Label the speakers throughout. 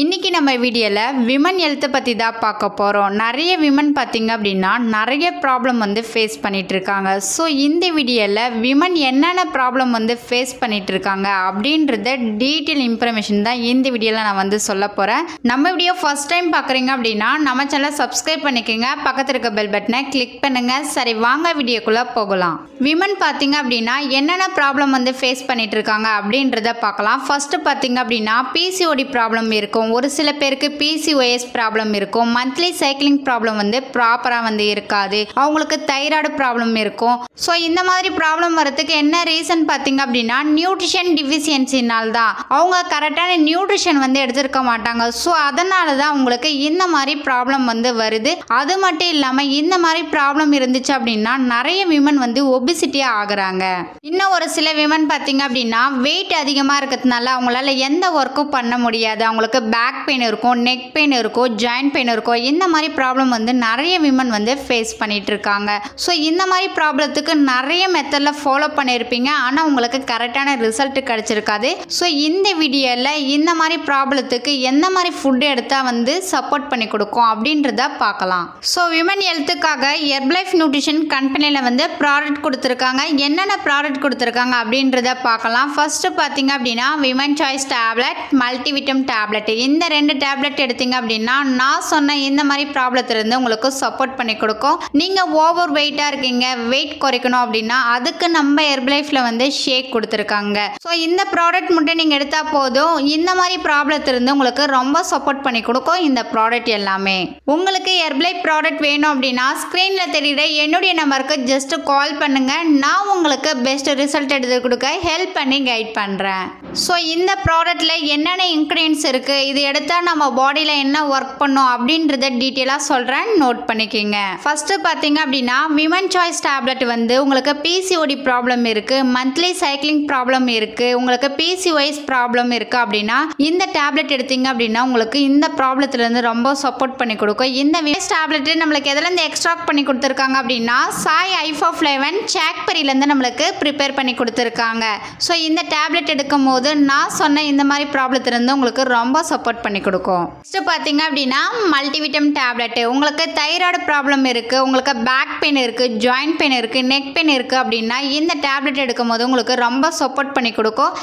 Speaker 1: இன்னைக்கு நம்ம வீடியோல விமன் ஹெல்த் பத்தி தான் பார்க்க போறோம். நிறைய விமன் பாத்தீங்க அப்படின்னா நிறைய ப்ராப்ளம் ஃபேஸ் பண்ணிட்டு இருக்காங்க. ஸோ இந்த வீடியோல விமன் என்னென்ன ப்ராப்ளம் ஃபேஸ் பண்ணிட்டு இருக்காங்க அப்படின்றத டீட்டெயில் இன்ஃபர்மேஷன் தான் இந்த வீடியோல நான் சொல்ல போறேன். நம்ம வீடியோ ஃபர்ஸ்ட் டைம் பார்க்குறீங்க அப்படின்னா நம்ம சேனலை சப்ஸ்கிரைப் பண்ணிக்கோங்க, பக்கத்தில் இருக்க பெல் பட்டனை கிளிக் பண்ணுங்க. சரி, வாங்க வீடியோக்குள்ள போகலாம். விமன் பாத்தீங்க அப்படின்னா என்னென்ன ப்ராப்ளம் ஃபேஸ் பண்ணிட்டு இருக்காங்க அப்படின்றத பார்க்கலாம். ஃபர்ஸ்ட் பாத்தீங்க அப்படின்னா பிசிஓடி ப்ராப்ளம் இருக்கும். ஒரு சில பேருக்கு PCOS ப்ராப்ளம் இருக்கும். மந்த்லி சைக்கிளிங் ப்ராப்ளம் ப்ராப்பராக இருக்காது. அவங்களுக்கு தைராய்டு ப்ராப்ளம் இருக்கும். ஸோ இந்த மாதிரி ப்ராப்ளம் வரதுக்கு என்ன ரீசன் பார்த்தீங்க அப்படின்னா நியூட்ரிஷன் டிஃபிஷியன்சினால் தான். அவங்க கரெக்டான நியூட்ரிஷன் எடுத்திருக்க மாட்டாங்க. ஸோ அதனால தான் அவங்களுக்கு இந்த மாதிரி ப்ராப்ளம் வருது. அது மட்டும் இல்லாமல் இந்த மாதிரி ப்ராப்ளம் இருந்துச்சு அப்படின்னா நிறைய விமன் ஒபிசிட்டியாக ஆகுறாங்க. இன்னும் ஒரு சில விமன் பார்த்தீங்க அப்படின்னா வெயிட் அதிகமாக இருக்கிறதுனால அவங்களால எந்த ஒர்க்கும் பண்ண முடியாது. அவங்களுக்கு பேக் பெயின் இருக்கும், நெக் பெயின் இருக்கும், ஜாயிண்ட் பெயின் இருக்கும். இந்த மாதிரி ப்ராப்ளம் நிறைய விமன் ஃபேஸ் பண்ணிட்டு இருக்காங்க. ஸோ இந்த மாதிரி ப்ராப்ளத்துக்கு நிறைய மெத்தடில் ஃபாலோ பண்ணியிருப்பீங்க, ஆனால் உங்களுக்கு கரெக்டான ரிசல்ட் கிடைச்சிருக்காது. ஸோ இந்த வீடியோவில் இந்த மாதிரி ப்ராப்ளத்துக்கு எந்த மாதிரி ஃபுட் எடுத்தால் சப்போர்ட் பண்ணி கொடுக்கும் அப்படின்றத பார்க்கலாம். ஸோ விமன் ஹெல்த்துக்காக ஹெர்பலைஃப் நியூட்ரிஷன் கம்பெனியில் ப்ராடக்ட் கொடுத்துருக்காங்க. என்னென்ன ப்ராடக்ட் கொடுத்துருக்காங்க அப்படின்றத பார்க்கலாம். ஃபர்ஸ்ட் பார்த்தீங்க அப்படின்னா விமன் சாய்ஸ் டேப்லெட், மல்டிவிட்டம் டேப்லெட். இந்த ரெண்டு டேப்லெட் எடுத்தீங்க அப்படின்னா நான் சொன்ன இந்த மாதிரி ப்ராப்ளத்திலிருந்து உங்களுக்கு சப்போர்ட் பண்ணி கொடுக்கும். நீங்கள் ஓவர் வெயிட்டாக இருக்கீங்க, வெயிட் குறைக்கணும் அப்படின்னா அதுக்கு நம்ம ஹெர்பலைஃப்ல ஷேக் கொடுத்துருக்காங்க. ஸோ இந்த ப்ராடக்ட் மட்டும் நீங்கள் எடுத்தால் போதும், இந்த மாதிரி ப்ராப்ளத்திலிருந்து உங்களுக்கு ரொம்ப சப்போர்ட் பண்ணி கொடுக்கும் இந்த ப்ராடக்ட் எல்லாமே. உங்களுக்கு ஹெர்பலைஃப் ப்ராடக்ட் வேணும் அப்படின்னா ஸ்க்ரீனில் தெரியுற என்னுடைய நம்பருக்கு ஜஸ்ட் கால் பண்ணுங்க. நான் உங்களுக்கு பெஸ்ட் ரிசல்ட் எடுத்து கொடுக்க ஹெல்ப் பண்ணி கைட் பண்ணுறேன். ஸோ இந்த ப்ராடக்ட்ல என்னென்ன இன்க்ரீடியன்ஸ் இருக்குது, இது எடுத்தால் நம்ம பாடியில் என்ன ஒர்க் பண்ணும் அப்படின்றத டீட்டெயிலாக சொல்கிறேன், நோட் பண்ணிக்கோங்க. ஃபஸ்ட்டு பார்த்தீங்க அப்படின்னா விமன் சாய்ஸ் டேப்லெட் உங்களுக்கு PCOD ப்ராப்ளம் இருக்குது, மந்த்லி சைக்கிளிங் ப்ராப்ளம் இருக்குது, உங்களுக்கு PCOS ப்ராப்ளம் இருக்குது அப்படின்னா இந்த டேப்லெட் எடுத்தீங்க அப்படின்னா உங்களுக்கு இந்த ப்ராப்ளத்துலேருந்து ரொம்ப சப்போர்ட் பண்ணி கொடுக்கும். இந்த விமன் டேப்லெட் நம்மளுக்கு எதுலேருந்து எக்ஸ்ட்ராக்ட் பண்ணி கொடுத்துருக்காங்க அப்படின்னா சாய் ஐஃபோஃப்ளேவன் சாக்பெரியிலேருந்து நம்மளுக்கு ப்ரிப்பேர் பண்ணி கொடுத்துருக்காங்க. ஸோ இந்த டேப்லெட் எடுக்கும் போது நான் சொன்ன இந்த மாதிரி ப்ராப்ளத்திலிருந்து உங்களுக்கு ரொம்ப சப்போர்ட் பண்ணி கொடுக்கும். நெக்ஸ்ட் பார்த்தீங்க அப்படின்னா மல்டிவிட்டம் டேப்லெட். உங்களுக்கு தைராய்டு ப்ராப்ளம் இருக்குது, உங்களுக்கு பேக் பெயின் இருக்குது, ஜாயிண்ட் பெயின் இருக்குது, நெக் பெயின் இருக்குது அப்படின்னா இந்த டேப்லெட் எடுக்கும் போது உங்களுக்கு ரொம்ப சப்போர்ட் பண்ணி கொடுக்கும்.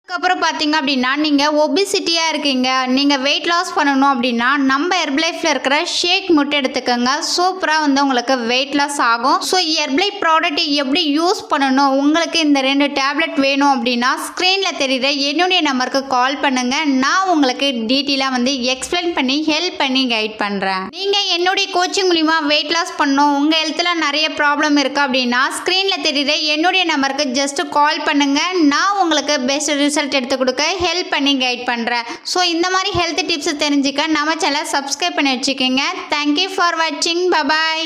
Speaker 1: அதுக்கப்புறம் பார்த்தீங்க அப்படின்னா நீங்கள் ஒபிசிட்டியாக இருக்கீங்க, நீங்கள் வெயிட் லாஸ் பண்ணணும் அப்படின்னா நம்ம ஹெர்பலைஃப்ல இருக்கிற ஷேக் மட்டும் எடுத்துக்கோங்க. சூப்பராக உங்களுக்கு வெயிட் லாஸ் ஆகும். ஸோ ஹெர்பலைஃப் ப்ராடக்ட் எப்படி யூஸ் பண்ணணும், உங்களுக்கு இந்த ரெண்டு டேப்லெட் வேணும் அப்படின்னா ஸ்க்ரீனில் தெரியுற என்னுடைய நம்பருக்கு கால் பண்ணுங்க. நான் உங்களுக்கு டீட்டெயிலாக எக்ஸ்பிளைன் பண்ணி ஹெல்ப் பண்ணி கைட் பண்ணுறேன். நீங்கள் என்னுடைய கோச்சிங் மூலிமா வெயிட் லாஸ் பண்ணணும், உங்கள் ஹெல்த்தில் நிறைய ப்ராப்ளம் இருக்குது அப்படின்னா ஸ்க்ரீனில் தெரியுற என்னுடைய நம்பருக்கு ஜஸ்ட் கால் பண்ணுங்க. நான் உங்களுக்கு பெஸ்ட் ரிசல்ட் எடுத்து கொடுக்க ஹெல்ப் பண்ணி கைட் பண்ணுறேன். ஸோ இந்த மாதிரி ஹெல்த் டிப்ஸ் தெரிஞ்சுக்க நம்ம சேனலை சப்ஸ்கிரைப் பண்ணி வச்சுக்கோங்க. தேங்க்யூ ஃபார் வாட்சிங். பபாய்.